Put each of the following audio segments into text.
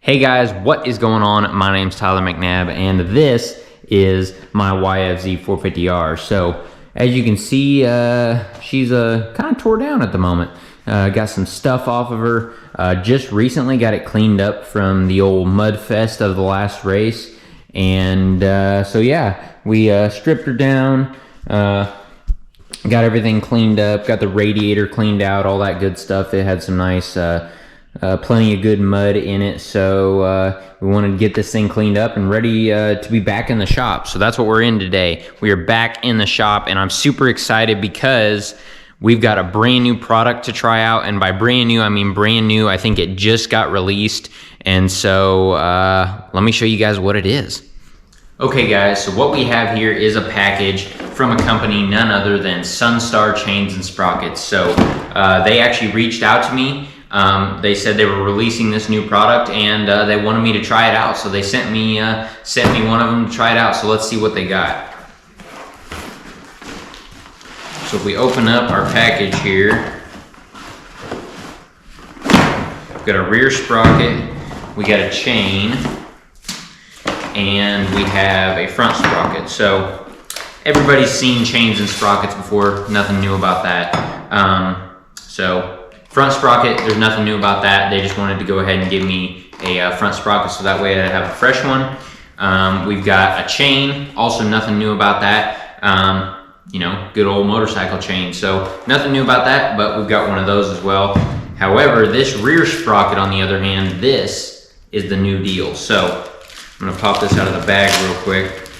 Hey guys, what is going on? My name's Tyler McNabb, and this is my YFZ 450R. So, as you can see, she's kind of tore down at the moment. Got some stuff off of her. Just recently got it cleaned up from the old mud fest of the last race. And so yeah, we stripped her down, got everything cleaned up, got the radiator cleaned out, all that good stuff. It had some nice... plenty of good mud in it, so we wanted to get this thing cleaned up and ready to be back in the shop. So that's what we're in today. We are back in the shop, and I'm super excited because we've got a brand new product to try out. And by brand new, I mean brand new. I think it just got released, and so let me show you guys what it is. Okay guys, so what we have here is a package from a company none other than Sunstar Chains and Sprockets. So they actually reached out to me. They said they were releasing this new product, and they wanted me to try it out. So they sent me one of them to try it out. So let's see what they got. So if we open up our package here, we've got a rear sprocket, we got a chain, and we have a front sprocket. So everybody's seen chains and sprockets before, nothing new about that. Front sprocket, there's nothing new about that. They just wanted to go ahead and give me a front sprocket so that way I have a fresh one. We've got a chain, also nothing new about that. You know, good old motorcycle chain. So nothing new about that, but we've got one of those as well. However, this rear sprocket, on the other hand, this is the new deal. So I'm gonna pop this out of the bag real quick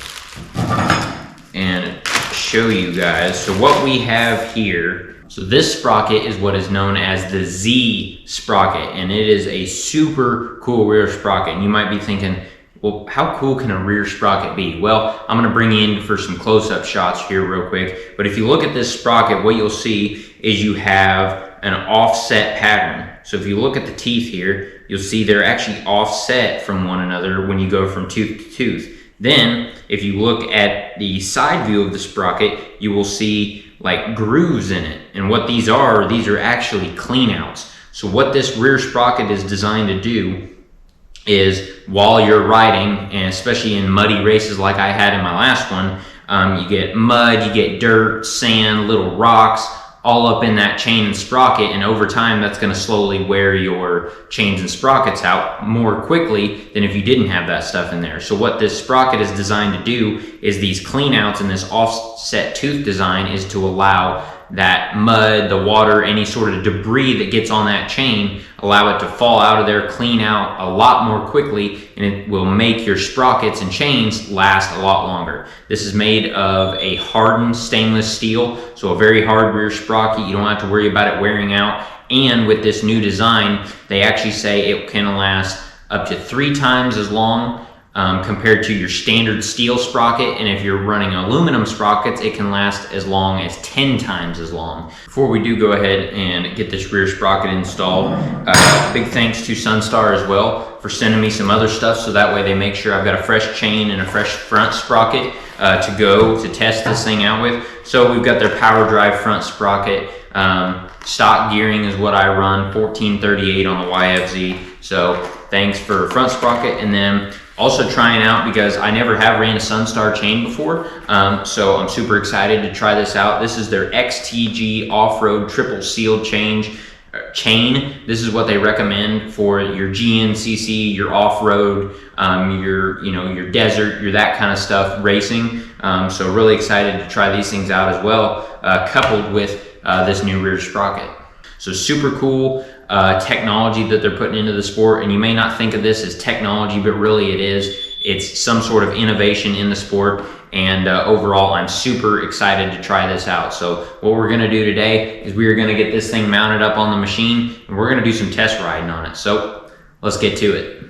and show you guys. So what we have here, so this sprocket is what is known as the Z sprocket, and it is a super cool rear sprocket. And you might be thinking, well, how cool can a rear sprocket be? Well, I'm gonna bring you in for some close-up shots here real quick. But if you look at this sprocket, what you'll see is you have an offset pattern. So if you look at the teeth here, you'll see they're actually offset from one another when you go from tooth to tooth. Then, if you look at the side view of the sprocket, you will see like grooves in it. And what these are actually clean outs. So what this rear sprocket is designed to do is, while you're riding, and especially in muddy races like I had in my last one, you get mud, you get dirt, sand, little rocks, all up in that chain and sprocket, and over time that's gonna slowly wear your chains and sprockets out more quickly than if you didn't have that stuff in there. So what this sprocket is designed to do is these clean outs, and this offset tooth design is to allow that mud, the water, any sort of debris that gets on that chain, allow it to fall out of there, clean out a lot more quickly, and it will make your sprockets and chains last a lot longer. This is made of a hardened stainless steel, so a very hard rear sprocket. You don't have to worry about it wearing out. And with this new design, they actually say it can last up to 3 times as long compared to your standard steel sprocket. And if you're running aluminum sprockets, it can last as long as 10 times as long. Before we do go ahead and get this rear sprocket installed, big thanks to Sunstar as well for sending me some other stuff, so that way they make sure I've got a fresh chain and a fresh front sprocket to go to test this thing out with. So we've got their power drive front sprocket. Stock gearing is what I run, 1438 on the YFZ. So thanks for front sprocket. And then also trying out, because I never have ran a Sunstar chain before, so I'm super excited to try this out. This is their XTG off-road triple sealed chain. This is what they recommend for your GNCC, your off-road, your desert, your that kind of stuff racing. So really excited to try these things out as well, coupled with this new rear sprocket. So super cool technology that they're putting into the sport, and you may not think of this as technology, but really it is. It's some sort of innovation in the sport, and overall I'm super excited to try this out. So what we're gonna do today is we are gonna get this thing mounted up on the machine, and we're gonna do some test riding on it. So let's get to it.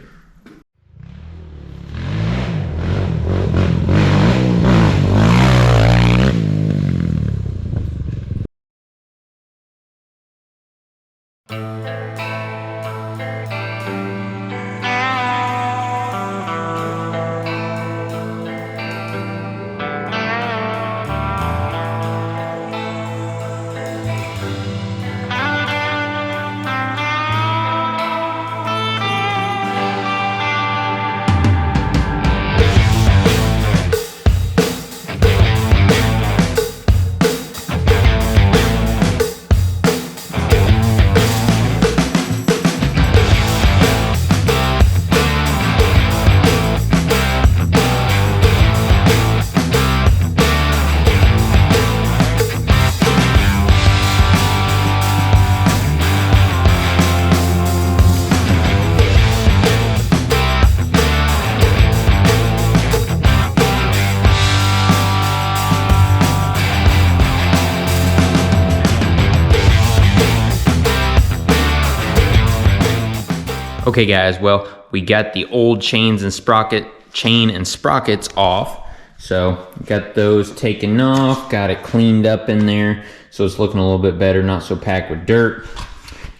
Okay guys, well, we got the old chain and sprockets off. So got those taken off, got it cleaned up in there. So it's looking a little bit better, not so packed with dirt.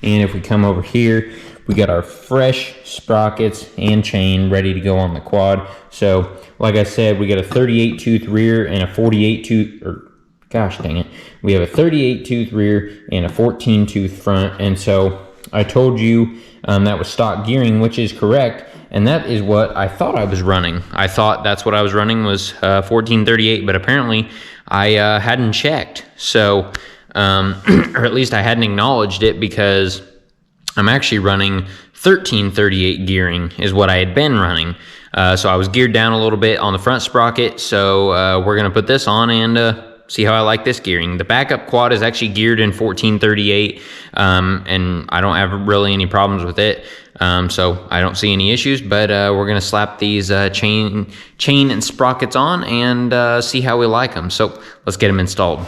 And if we come over here, we got our fresh sprockets and chain ready to go on the quad. So like I said, we got a 38 tooth rear and a 48 tooth, or gosh dang it. We have a 38 tooth rear and a 14 tooth front. And so I told you that was stock gearing, which is correct. And that is what I thought I was running. I thought that's what I was running was 1438, but apparently I hadn't checked. So, or at least I hadn't acknowledged it, because I'm actually running 1338 gearing is what I had been running. So I was geared down a little bit on the front sprocket. So we're gonna put this on and see how I like this gearing. The backup quad is actually geared in 1438, and I don't have really any problems with it. So I don't see any issues, but we're gonna slap these chain and sprockets on and see how we like them. So let's get them installed.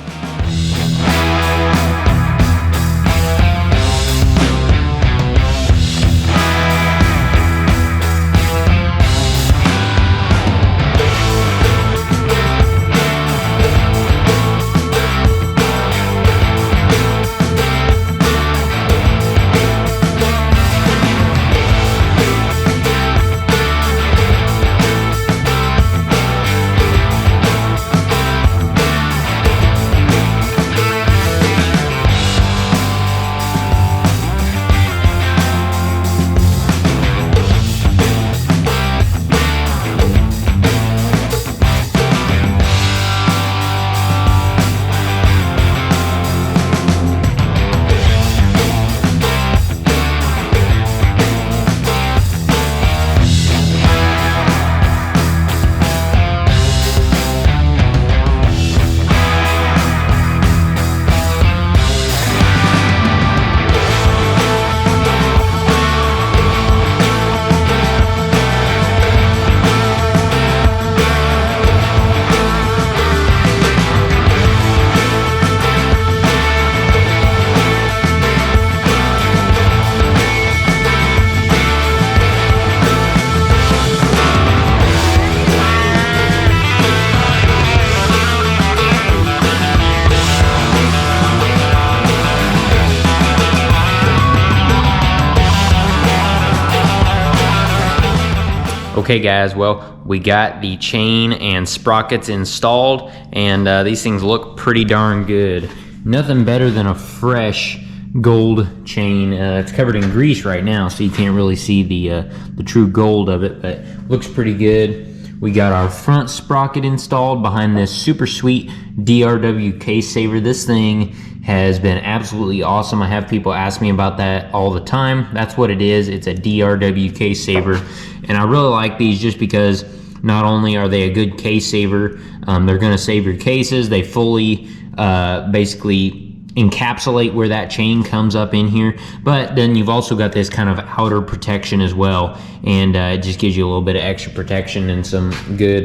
Okay guys, well, we got the chain and sprockets installed, and these things look pretty darn good. Nothing better than a fresh gold chain. It's covered in grease right now, so you can't really see the true gold of it, but looks pretty good. We got our front sprocket installed behind this super sweet DRW case saver. This thing has been absolutely awesome. I have people ask me about that all the time. That's what it is. It's a DRW case saver. And I really like these just because not only are they a good case saver, they're gonna save your cases. They fully basically encapsulate where that chain comes up in here, but then you've also got this kind of outer protection as well, and it just gives you a little bit of extra protection and some good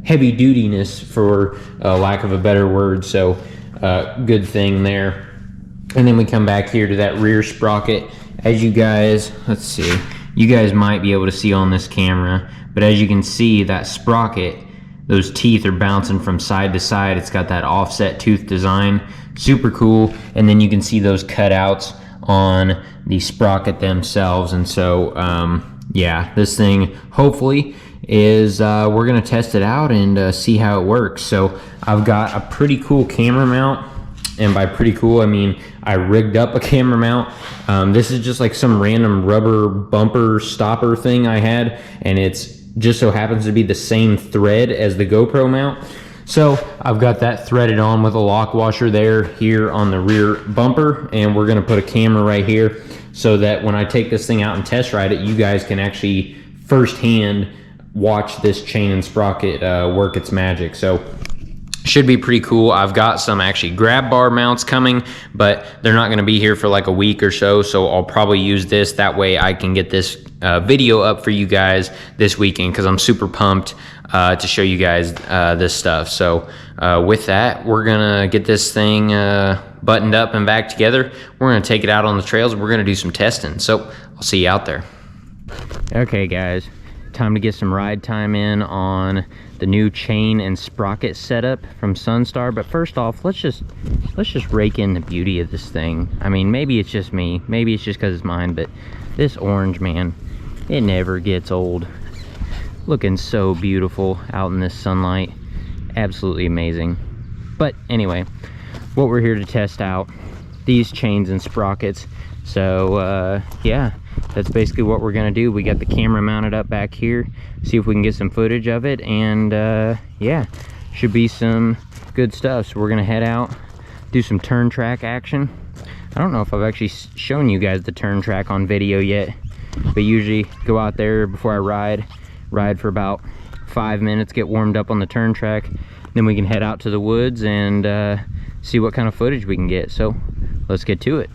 heavy dutiness, for lack of a better word. So good thing there. And then we come back here to that rear sprocket. As you guys, let's see, you guys might be able to see on this camera, but as you can see, that sprocket, those teeth are bouncing from side to side. It's got that offset tooth design, super cool. And then you can see those cutouts on the sprocket themselves. And so yeah, this thing hopefully is we're gonna test it out and see how it works. So I've got a pretty cool camera mount, and by pretty cool I mean I rigged up a camera mount. This is just like some random rubber bumper stopper thing I had, and it's just so happens to be the same thread as the GoPro mount. So I've got that threaded on with a lock washer here on the rear bumper, and we're gonna put a camera right here so that when I take this thing out and test ride it, you guys can actually firsthand watch this chain and sprocket work its magic. So should be pretty cool. I've got some actually grab bar mounts coming, but they're not gonna be here for like a week or so, so I'll probably use this. That way I can get this video up for you guys this weekend, because I'm super pumped to show you guys this stuff. So with that, we're gonna get this thing buttoned up and back together. We're gonna take it out on the trails, and we're gonna do some testing. So I'll see you out there. Okay guys, time to get some ride time in on the new chain and sprocket setup from Sunstar. But first off, let's just rake in the beauty of this thing. I mean, maybe it's just me, maybe it's just because it's mine, but this orange, man, it never gets old. Looking so beautiful out in this sunlight, absolutely amazing. But anyway, what we're here to test out, these chains and sprockets. So yeah, that's basically what we're gonna do. We got the camera mounted up back here, see if we can get some footage of it, and yeah, should be some good stuff. So we're gonna head out, do some turn track action. I don't know if I've actually shown you guys the turn track on video yet, but usually go out there before I ride for about 5 minutes, get warmed up on the turn track, then we can head out to the woods and see what kind of footage we can get. So let's get to it.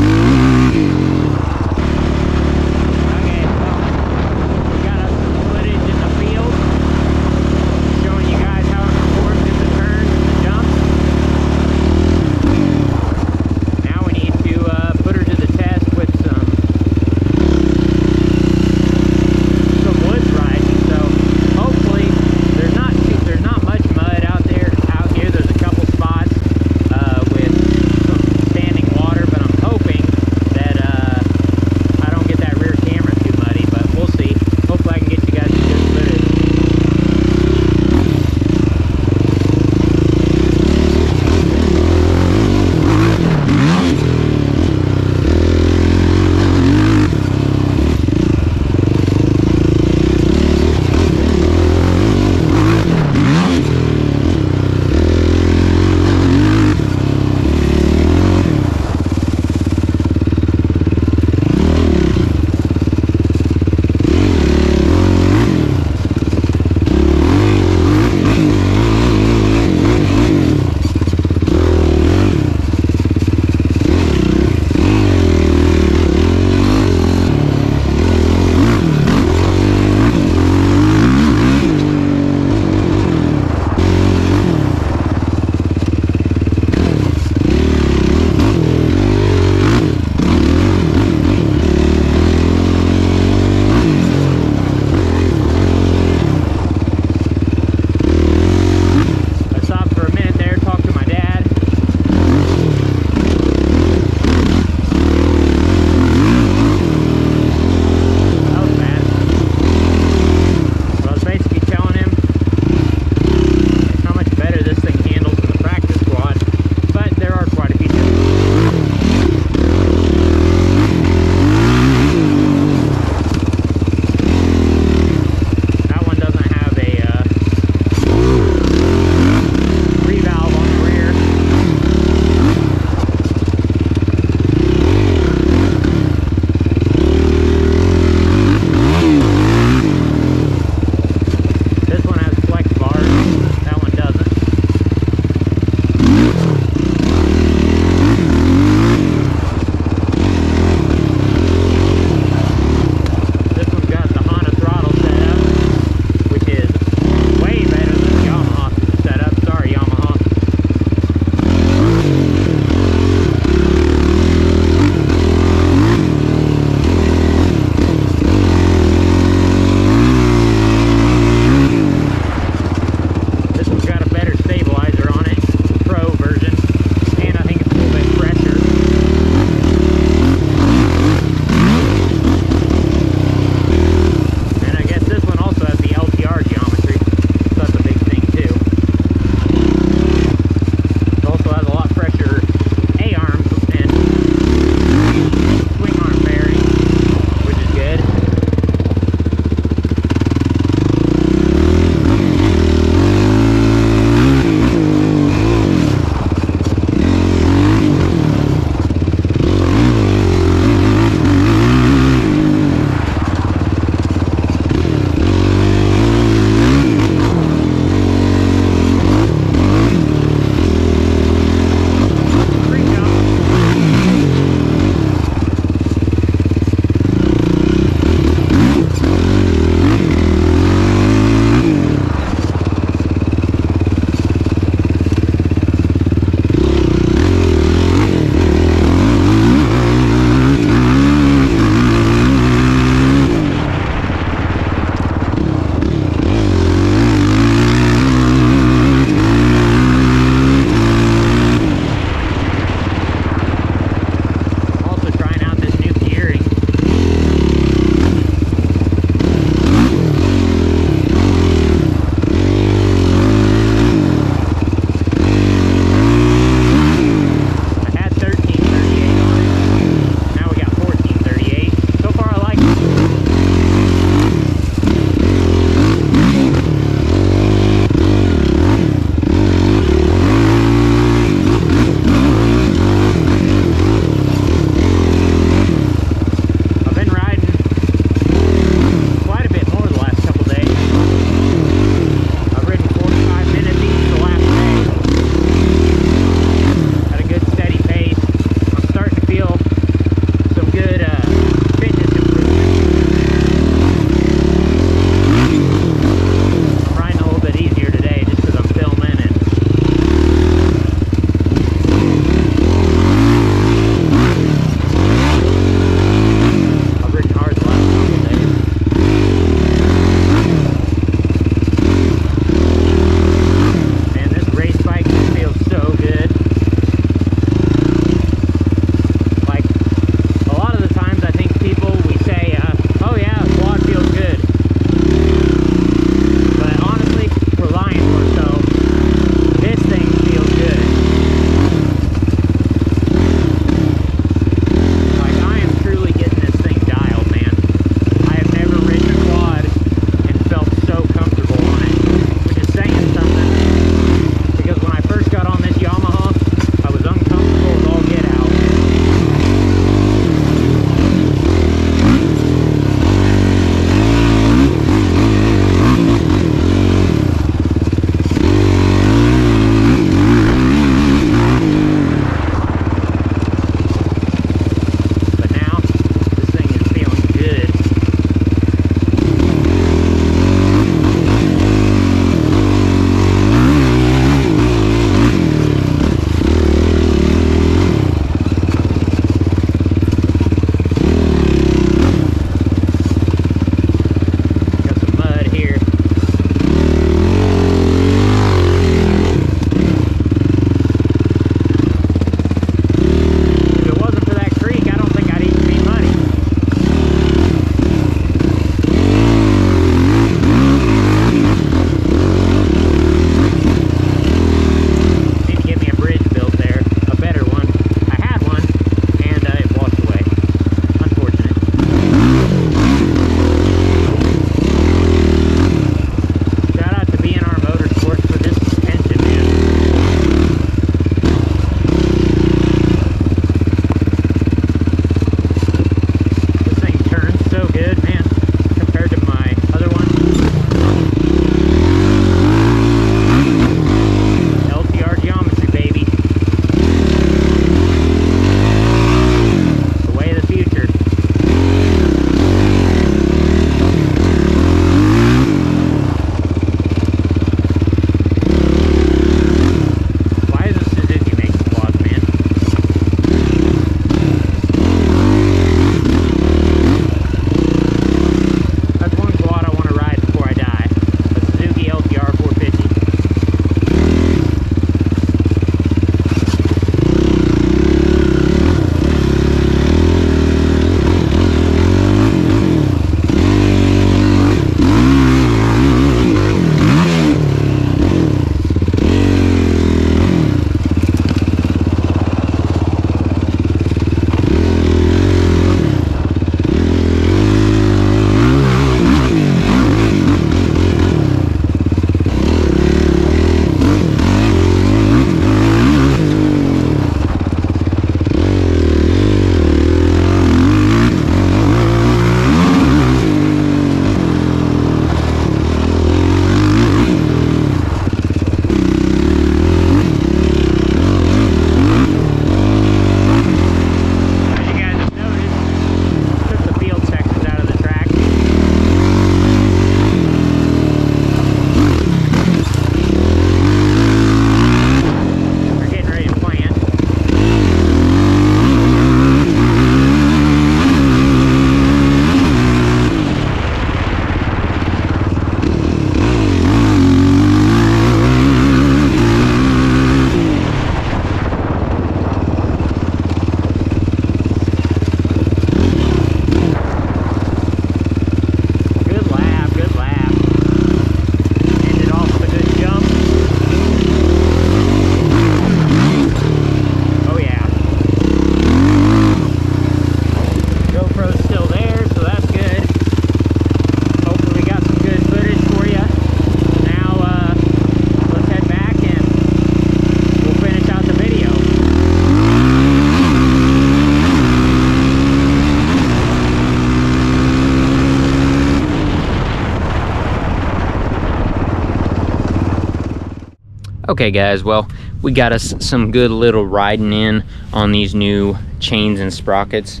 Okay guys, well, we got us some good little riding in on these new chain and sprockets,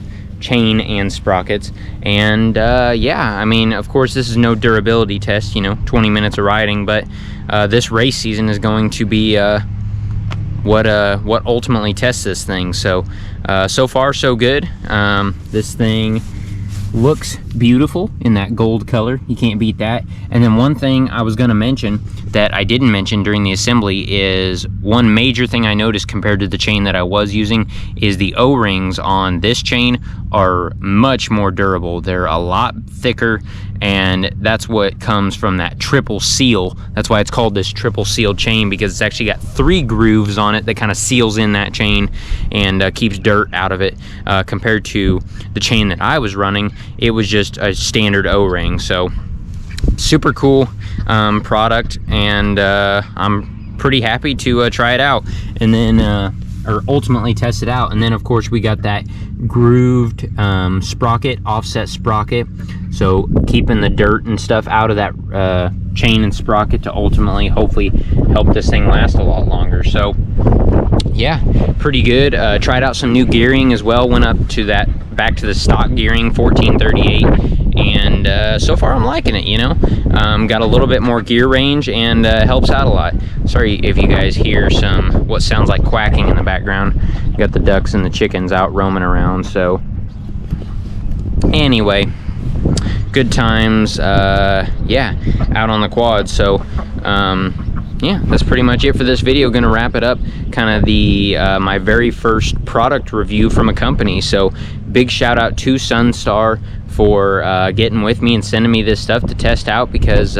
and yeah, I mean, of course this is no durability test, you know, 20 minutes of riding, but this race season is going to be what ultimately tests this thing. So so far so good. This thing looks beautiful in that gold color. You can't beat that. And then one thing I was going to mention that I didn't mention during the assembly is one major thing I noticed compared to the chain that I was using is the O-rings on this chain are much more durable. They're a lot thicker, and that's what comes from that triple seal. That's why it's called this triple seal chain, because it's actually got 3 grooves on it that kind of seals in that chain and keeps dirt out of it, compared to the chain that I was running. It was just a standard O-ring. So super cool product, and I'm pretty happy to try it out, and then or ultimately test it out. And then of course we got that grooved sprocket, offset sprocket, so keeping the dirt and stuff out of that chain and sprocket to ultimately hopefully help this thing last a lot longer. So yeah, pretty good. Tried out some new gearing as well, went up to that, back to the stock gearing 1438, and so far I'm liking it, you know. Got a little bit more gear range, and helps out a lot. Sorry if you guys hear some what sounds like quacking in the background. Got the ducks and the chickens out roaming around. So anyway, good times, yeah, out on the quad. So yeah, that's pretty much it for this video. Gonna wrap it up, kind of the my very first product review from a company. So big shout out to Sunstar for getting with me and sending me this stuff to test out, because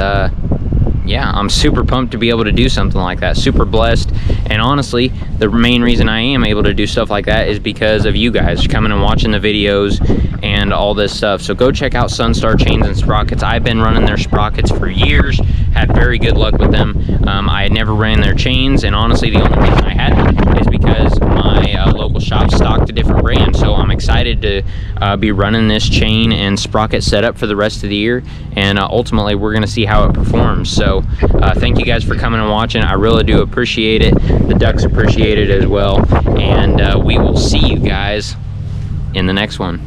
yeah, I'm super pumped to be able to do something like that. Super blessed. And honestly, the main reason I am able to do stuff like that is because of you guys coming and watching the videos and all this stuff. So go check out Sunstar Chains and Sprockets. I've been running their sprockets for years, had very good luck with them. I had never ran their chains, and honestly the only reason I hadn't is because my local shop stocked a different brand. So I'm excited to be running this chain and sprocket setup for the rest of the year, and ultimately we're going to see how it performs. So thank you guys for coming and watching. I really do appreciate it. The ducks appreciate it as well, and we will see you guys in the next one.